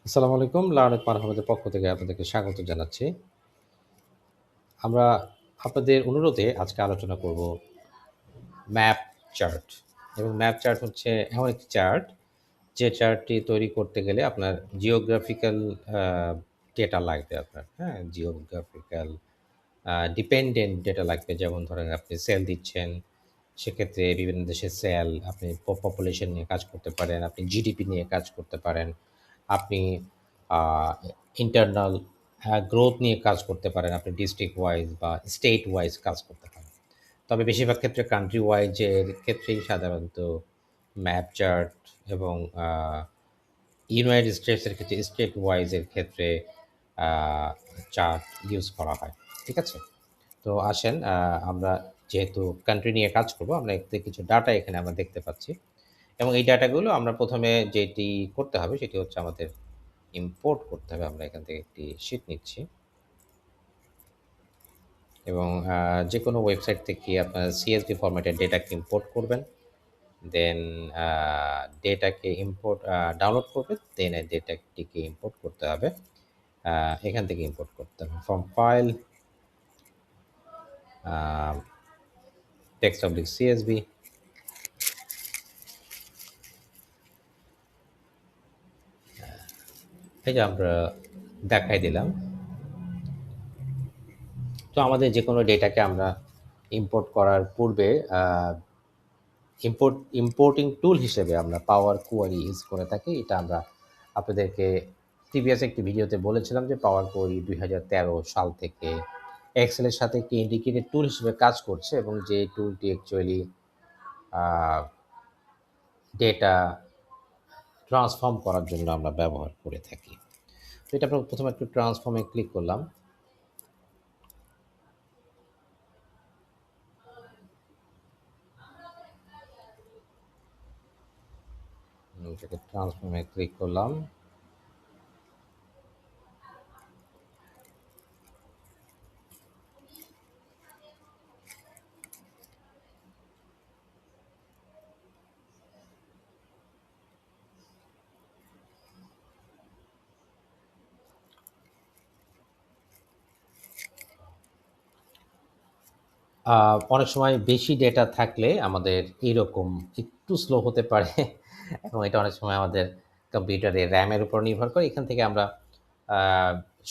আসসালামু আলাইকুম। লার্নেট মারহাবাদের পক্ষ থেকে আপনাদেরকে স্বাগত জানাচ্ছি। আমরা আপনাদের অনুরোধে আজকে আলোচনা করব ম্যাপ চার্ট। এবং ম্যাপ চার্ট হচ্ছে এমন একটি চার্ট, যে চার্টটি তৈরি করতে গেলে আপনার জিওগ্রাফিক্যাল আ ডেটা লাগবে আপনার, হ্যাঁ? জিওগ্রাফিক্যাল ডিপেন্ডেন্ট ডেটা লাগবে। যেমন ধরেন আপনি সেল দিচ্ছেন, সেক্ষেত্রে বিভিন্ন দেশের সেল, আপনি পপুলেশন নিয়ে কাজ করতে পারেন, আপনি জিডিপি নিয়ে কাজ করতে পারেন, আপনি আ ইন্টারনাল গ্রোথ নিয়ে কাজ করতে পারেন, আপনি ডিস্ট্রিক্ট ওয়াইজ বা স্টেট ওয়াইজ কাজ করতে পারেন। তবে বেশিরভাগ ক্ষেত্রে কান্ট্রি ওয়াইজ এর ক্ষেত্রেই সাধারণত ম্যাপ চার্ট এবং ইউনাইটেড স্টেটস এর ক্ষেত্রে স্টেট ওয়াইজ এর ক্ষেত্রে আ চার্ট ইউজ করা হয়। ঠিক আছে? তো আসেন, আমরা যেহেতু কান্ট্রি নিয়ে কাজ করব, আমরা এতে কিছু ডাটা এখানে আমরা দেখতে পাচ্ছি। এবং এই ডাটাগুলো আমরা ১ম এ যেটি করতে হবে সেটি হচ্ছে আমাদের ইম্পোর্ট করতে হবে। আমরা এখান থেকে একটি শীট নিচ্ছি এবং যেকোনো ওয়েবসাইট থেকে আপনার CSV ফরম্যাটের ডেটাকে ইম্পোর্ট করবেন। দেন ডেটাকে ইম্পোর্ট ডাউনলোড করবেন। দেন এই ডেটাটিকে ইম্পোর্ট করতে হবে। এখান থেকে ইম্পোর্ট করতে হবে। From file, a text oblique CSV। এই যে আমরা দেখাই দিলাম। তো আমাদের যেকোনো ডেটাকে আমরা ইম্পোর্ট করার পূর্বে ইম্পোর্টিং টুল হিসেবে আমরা পাওয়ার কোয়ারি ইউজ করে থাকি। এটা আমরা আপনাদেরকে প্রিভিয়াস একটি ভিডিওতে বলেছিলাম যে পাওয়ার কোয়ারি ২০১৩ সাল থেকে এক্সেলের সাথে একটি ইন্টিগ্রেটেড টুল হিসেবে কাজ করছে এবং যে টুলটি অ্যাকচুয়ালি আ ডেটা ট্রান্সফর্ম করার জন্য আমরা ব্যবহার করে থাকি। তো এটা আমরা ১ম এ একটু ট্রান্সফর্ম এ ক্লিক করলাম। এটাকে ট্রান্সফর্ম এ ক্লিক করলাম। অনেক সময় বেশি ডেটা থাকলে আমাদের এরকম একটু স্লো হতে পারে এবং এটা অনেক সময় আমাদের কম্পিউটারের র্যামের উপর নির্ভর করে। এখান থেকে আমরা আ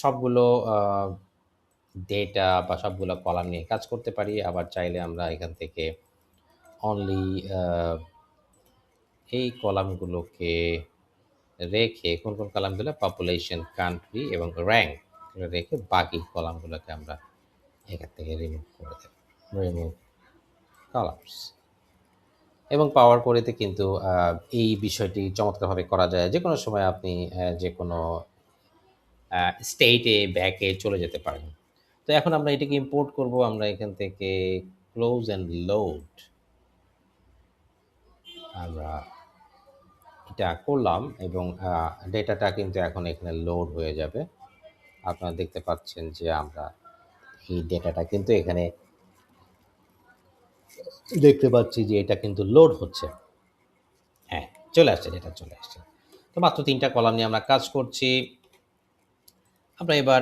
সবগুলো ডেটা বা সবগুলো কলাম নিয়ে কাজ করতে পারি। আবার চাইলে আমরা এখান থেকে অনলি আ এই কলামগুলোকে রেখে কোন কলামগুলো পপুলেশন, কান্ট্রি এবং র‍্যাংক এগুলো রেখে বাকি কলামগুলোকে আমরা এখান থেকে রিমুভ করে দেব। Remove columns. এবং পাওয়ার কোরিতে কিন্তু এই বিষয়টি চমৎকারভাবে করা যায়। যেকোনো সময় আপনি যেকোনো স্টেটে ব্যাকে চলে যেতে পারেন। তো এখন আমরা এটিকে ইম্পোর্ট করব। আমরা এখান থেকে ক্লোজ অ্যান্ড লোড আমরা এটা করলাম এবং ডেটাটা কিন্তু এখন এখানে লোড হয়ে যাবে। আপনারা দেখতে পাচ্ছেন যে আমরা এই ডেটাটা কিন্তু এখানে দেখতে পাচ্ছি যে এটা কিন্তু লোড হচ্ছে। হ্যাঁ, চলে আসছে, ডেটা চলে আসছে। তো মাত্র ৩ টা কলাম নিয়ে আমরা কাজ করছি। আমরা এবার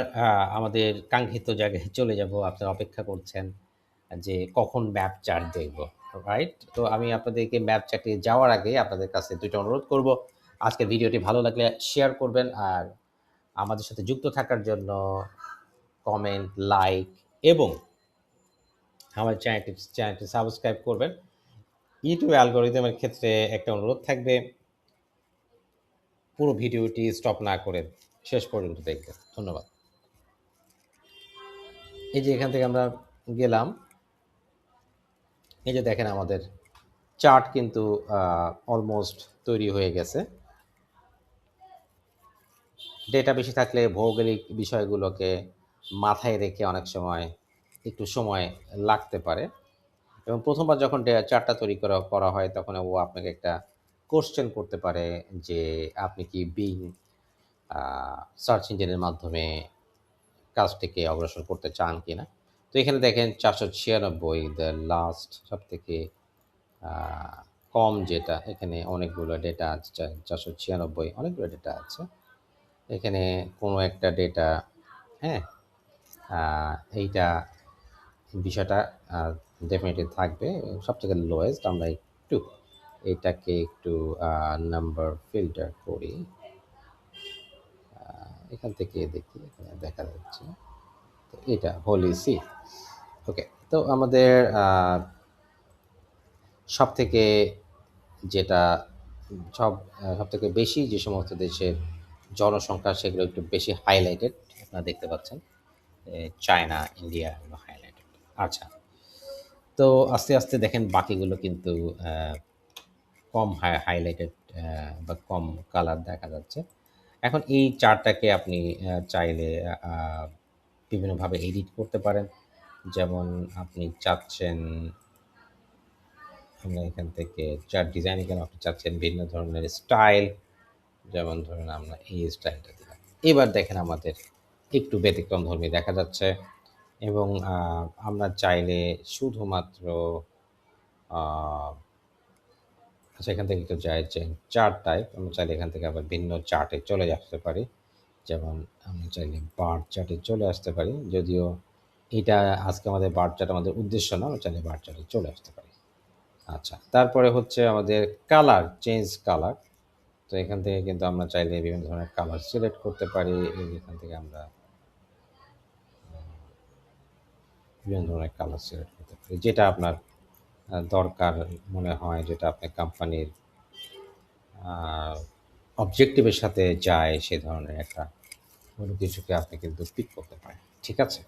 আমাদের কাঙ্ক্ষিত জায়গায় চলে যাব। আপনারা অপেক্ষা করছেন যে কখন ম্যাপ চার্ট দেখব, রাইট? তো আমি আপনাদেরকে ম্যাপ চার্টে যাওয়ার আগে আপনাদের কাছে ২ টা অনুরোধ করব। আজকের ভিডিওটি ভালো লাগলে শেয়ার করবেন আর আমাদের সাথে যুক্ত থাকার জন্য কমেন্ট, লাইক এবং আমার চ্যানেলটি সাবস্ক্রাইব করবেন। ইউটিউব অ্যালগরিদমের ক্ষেত্রে একটা অনুরোধ থাকবে, পুরো ভিডিওটি স্টপ না করে শেষ পর্যন্ত দেখবেন। ধন্যবাদ। এই যে এখান থেকে আমরা গেলাম। এই যে দেখেন আমাদের চার্ট কিন্তু অলমোস্ট তৈরি হয়ে গেছে। ডেটা বেশি থাকলে ভৌগোলিক বিষয়গুলোকে মাথায় রেখে অনেক সময় একটু সময় লাগতে পারে এবং ১ম বার যখন চার্টটা তৈরি করা হয় তখন ও আপনাকে একটা কোয়েশ্চেন করতে পারে যে আপনি কি আ সার্চ ইঞ্জিনের মাধ্যমে কাজটিকে অগ্রসর করতে চান কিনা? তো এখানে দেখেন ৪৯৬ দ্যা লাস্ট সবথেকে আ কম যেটা, এখানে অনেকগুলো ডেটা আছে, ৪৯৬ অনেকগুলো ডেটা আছে। এখানে কোনো একটা ডেটা, হ্যাঁ, এইটা বিষয়টা ডেফিনেটলি থাকবে। সবথেকে লোয়েস্ট আমরা একটু এটাকে একটু নাম্বার ফিল্টার করি। এখান থেকে দেখি, এখানে দেখা যাচ্ছে তো এটা হোলি সি। ওকে, তো আমাদের সব থেকে যেটা সব সবথেকে বেশি যে সমস্ত দেশের জনসংখ্যা সেগুলো একটু বেশি হাইলাইটেড আপনারা দেখতে পাচ্ছেন। চায়না, ইন্ডিয়া এগুলো হাইলাইটেড। আচ্ছা, তো আস্তে আস্তে দেখেন বাকিগুলো কিন্তু কম হাইলাইটেড বা কম কালার দেখা যাচ্ছে। এখন এই চার্টটাকে আপনি চাইলে বিভিন্নভাবে এডিট করতে পারেন। যেমন আপনি চাচ্ছেন, আমরা এখান থেকে চার্ট ডিজাইন কেন আপনি চাচ্ছেন ভিন্ন ধরনের স্টাইল, যেমন ধরুন আমরা এই স্টাইলটা দিলাম। এবার দেখেন আমাদের একটু ব্যতিক্রমধর্মী দেখা যাচ্ছে এবং আমরা চাইলে শুধুমাত্র আচ্ছা, এখান থেকে একটু যাই যে চার্ট টাইপ, আমরা চাইলে এখান থেকে আবার ভিন্ন চার্টে চলে আসতে পারি। যেমন আমরা চাইলে বার চার্টে চলে আসতে পারি, যদিও এটা আজকে আমাদের বার চার্ট আমাদের উদ্দেশ্য না, আমরা চাইলে বার চার্টে চলে আসতে পারি। আচ্ছা, তারপরে হচ্ছে আমাদের কালার, চেঞ্জ কালার। তো এখান থেকে কিন্তু আমরা চাইলে বিভিন্ন ধরনের কালার সিলেক্ট করতে পারি। এখান থেকে আমরা বিভিন্ন ধরনের কালার সিলেক্ট করতে পারি, যেটা আপনার দরকার মনে হয়, যেটা আপনার কোম্পানির অবজেক্টিভের সাথে যায়, সে ধরনের একটা কোনো কিছুকে আপনি কিন্তু পিক করতে পারেন। ঠিক আছে?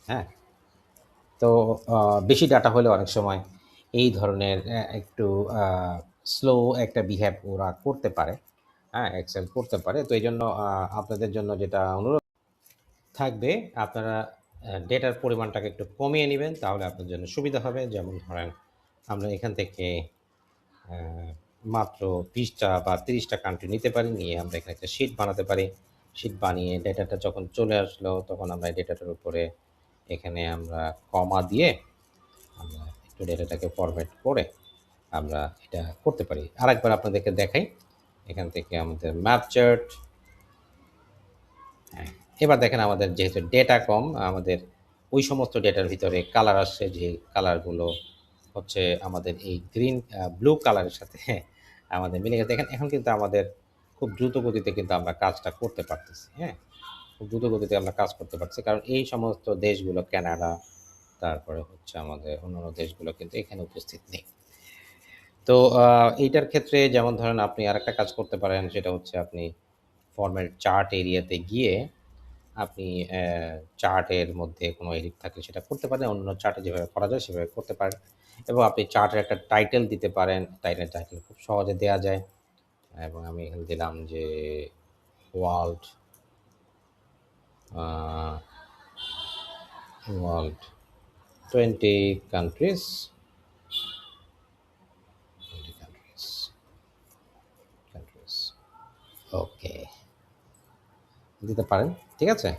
হ্যাঁ, তো বেশি ডাটা হলে অনেক সময় এই ধরনের একটু স্লো একটা বিহেভ ওরা করতে পারে, হ্যাঁ, এক্সেল করতে পারে। তো এই জন্য আপনাদের জন্য যেটা অনুরোধ থাকবে, আপনারা ডেটার পরিমাণটাকে একটু কমিয়ে নেবেন, তাহলে আপনার জন্য সুবিধা হবে। যেমন ধরেন আমরা এখান থেকে মাত্র 20টা বা 30টা কান্ট্রি নিতে পারি, নিয়ে আমরা এখানে একটা শিট বানাতে পারি। শিট বানিয়ে ডেটাটা যখন চলে আসলো তখন আমরা এই ডেটাটার উপরে এখানে আমরা কমা দিয়ে আমরা একটু ডেটাটাকে ফরম্যাট করে আমরা এটা করতে পারি। আরেকবার আপনাদেরকে দেখাই, এখান থেকে আমাদের ম্যাপ চার্ট। হ্যাঁ, এবার দেখেন আমাদের যেহেতু ডেটা কম, আমাদের ওই সমস্ত ডেটার ভিতরে কালার আসছে, যে কালারগুলো হচ্ছে আমাদের এই গ্রিন ব্লু কালারের সাথে আমাদের মিলে গেছে। দেখেন এখন কিন্তু আমাদের খুব দ্রুত গতিতে কিন্তু আমরা কাজটা করতে পারতেছি। হ্যাঁ, খুব দ্রুত গতিতে আমরা কাজ করতে পারছি, কারণ এই সমস্ত দেশগুলো কানাডা, তারপরে হচ্ছে আমাদের অন্যান্য দেশগুলো কিন্তু এখানে উপস্থিত নেই। তো এইটার ক্ষেত্রে যেমন ধরেন আপনি আরেকটা কাজ করতে পারেন, সেটা হচ্ছে আপনি ফরম্যাট চার্ট এরিয়াতে গিয়ে আপনি চার্টের মধ্যে কোনো এডিট থাকলে সেটা করতে পারেন। অন্যান্য চার্টে যেভাবে করা যায় সেভাবে করতে পারেন, এবং আপনি চার্টের একটা টাইটেল দিতে পারেন। টাইটেল খুব সহজে দেয়া যায়, এবং আমি এখানে দিলাম যে world world 20 countries, 20 countries, countries. Okay, দিতে পারেন। ঠিক আছে?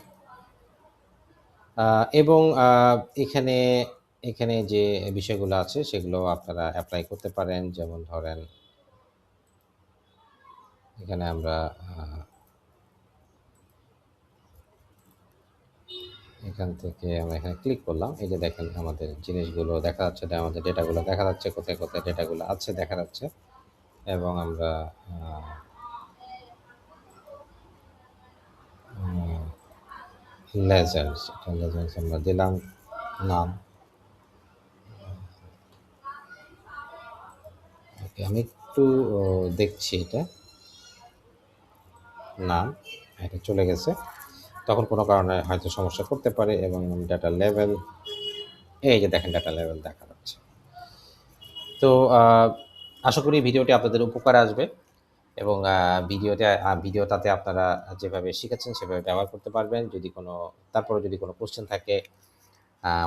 এবং এখানে এখানে যে বিষয়গুলো আছে সেগুলো আপনারা অ্যাপ্লাই করতে পারেন। যেমন ধরেন এখানে আমরা এখান থেকে আমরা এখানে ক্লিক করলাম। এই যে দেখেন আমাদের জিনিসগুলো দেখা যাচ্ছে, আমাদের ডেটাগুলো দেখা যাচ্ছে, কোথায় কোথায় ডেটাগুলো আছে দেখা যাচ্ছে। এবং আমরা লেজার্স, লেজার্স আমরা দিলাম নাম। ওকে, আমি একটু দেখছি এটা নাম, এটা চলে গেছে। তখন কোনো কারণে হয়তো সমস্যা করতে পারে। এবং ডাটা লেভেল, এই যে দেখেন ডাটা লেভেল দেখা যাচ্ছে। তো আশা করি ভিডিওটি আপনাদের উপকারে আসবে, এবং ভিডিওটাতে আপনারা যেভাবে শিখেছেন সেভাবে ব্যবহার করতে পারবেন। যদি কোনো তারপরে যদি কোনো কোশ্চেন থাকে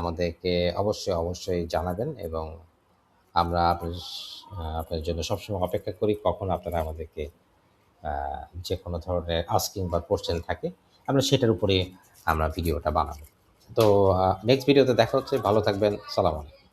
আমাদেরকে অবশ্যই জানাবেন, এবং আমরা আপনার জন্য সবসময় অপেক্ষা করি কখন আপনারা আমাদেরকে যে কোনো ধরনের আস্কিং বা কোশ্চেন থাকে আমরা সেটার উপরে আমরা ভিডিওটা বানাবো। তো নেক্সট ভিডিওতে দেখা হচ্ছে। ভালো থাকবেন। সালাম আলাইকুম।